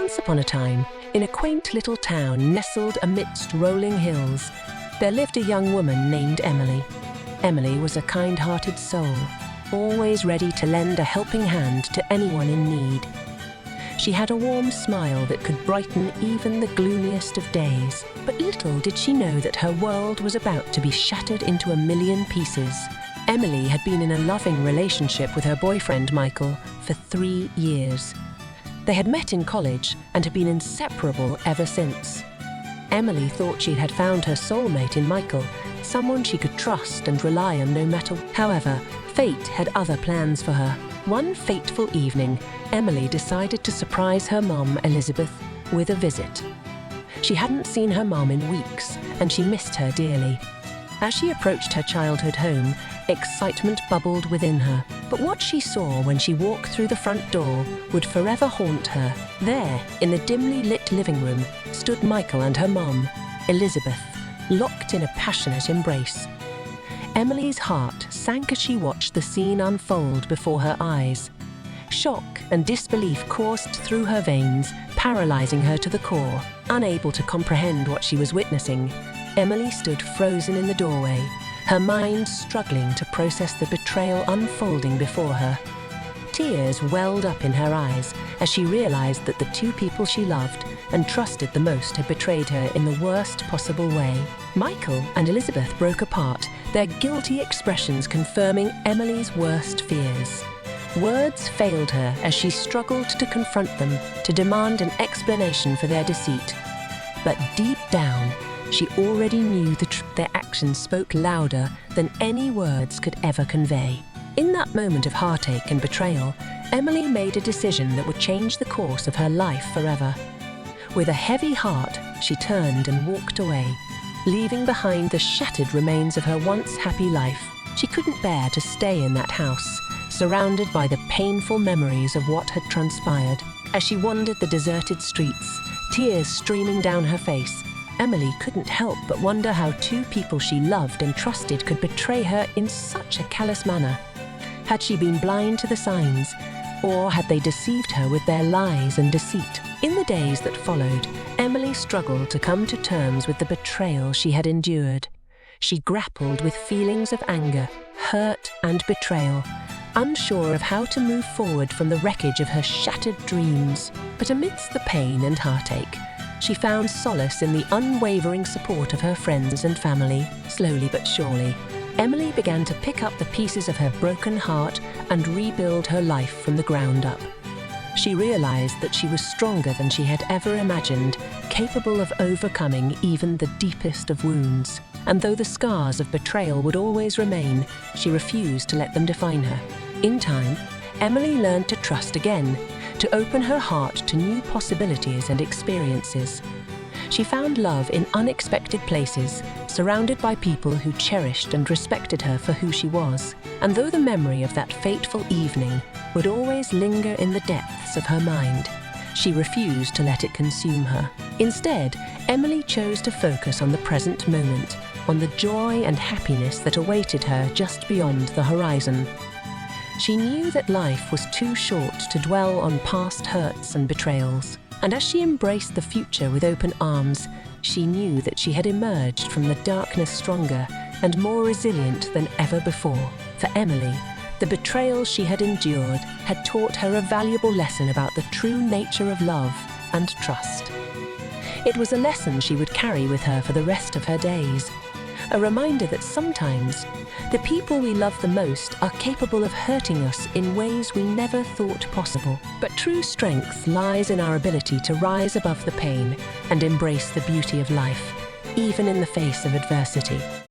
Once upon a time, in a quaint little town nestled amidst rolling hills, there lived a young woman named Emily. Emily was a kind-hearted soul, always ready to lend a helping hand to anyone in need. She had a warm smile that could brighten even the gloomiest of days, but little did she know that her world was about to be shattered into a million pieces. Emily had been in a loving relationship with her boyfriend Michael for 3 years. They had met in college and had been inseparable ever since. Emily thought she had found her soulmate in Michael, someone she could trust and rely on no matter. However, fate had other plans for her. One fateful evening, Emily decided to surprise her mom, Elizabeth, with a visit. She hadn't seen her mom in weeks, and she missed her dearly. As she approached her childhood home, excitement bubbled within her. But what she saw when she walked through the front door would forever haunt her. There, in the dimly lit living room, stood Michael and her mom, Elizabeth, locked in a passionate embrace. Emily's heart sank as she watched the scene unfold before her eyes. Shock and disbelief coursed through her veins, paralyzing her to the core. Unable to comprehend what she was witnessing, Emily stood frozen in the doorway, her mind struggling to process the betrayal unfolding before her. Tears welled up in her eyes as she realized that the two people she loved and trusted the most had betrayed her in the worst possible way. Michael and Elizabeth broke apart, their guilty expressions confirming Emily's worst fears. Words failed her as she struggled to confront them, to demand an explanation for their deceit. But deep down, she already knew their actions spoke louder than any words could ever convey. In that moment of heartache and betrayal, Emily made a decision that would change the course of her life forever. With a heavy heart, she turned and walked away, leaving behind the shattered remains of her once happy life. She couldn't bear to stay in that house, surrounded by the painful memories of what had transpired. As she wandered the deserted streets, tears streaming down her face, Emily couldn't help but wonder how two people she loved and trusted could betray her in such a callous manner. Had she been blind to the signs, or had they deceived her with their lies and deceit? In the days that followed, Emily struggled to come to terms with the betrayal she had endured. She grappled with feelings of anger, hurt, and betrayal, unsure of how to move forward from the wreckage of her shattered dreams. But amidst the pain and heartache, she found solace in the unwavering support of her friends and family. Slowly but surely, Emily began to pick up the pieces of her broken heart and rebuild her life from the ground up. She realized that she was stronger than she had ever imagined, capable of overcoming even the deepest of wounds. And though the scars of betrayal would always remain, she refused to let them define her. In time, Emily learned to trust again, to open her heart to new possibilities and experiences. She found love in unexpected places, surrounded by people who cherished and respected her for who she was. And though the memory of that fateful evening would always linger in the depths of her mind, she refused to let it consume her. Instead, Emily chose to focus on the present moment, on the joy and happiness that awaited her just beyond the horizon. She knew that life was too short to dwell on past hurts and betrayals. And as she embraced the future with open arms, she knew that she had emerged from the darkness stronger and more resilient than ever before. For Emily, the betrayal she had endured had taught her a valuable lesson about the true nature of love and trust. It was a lesson she would carry with her for the rest of her days, a reminder that sometimes the people we love the most are capable of hurting us in ways we never thought possible. But true strength lies in our ability to rise above the pain and embrace the beauty of life, even in the face of adversity.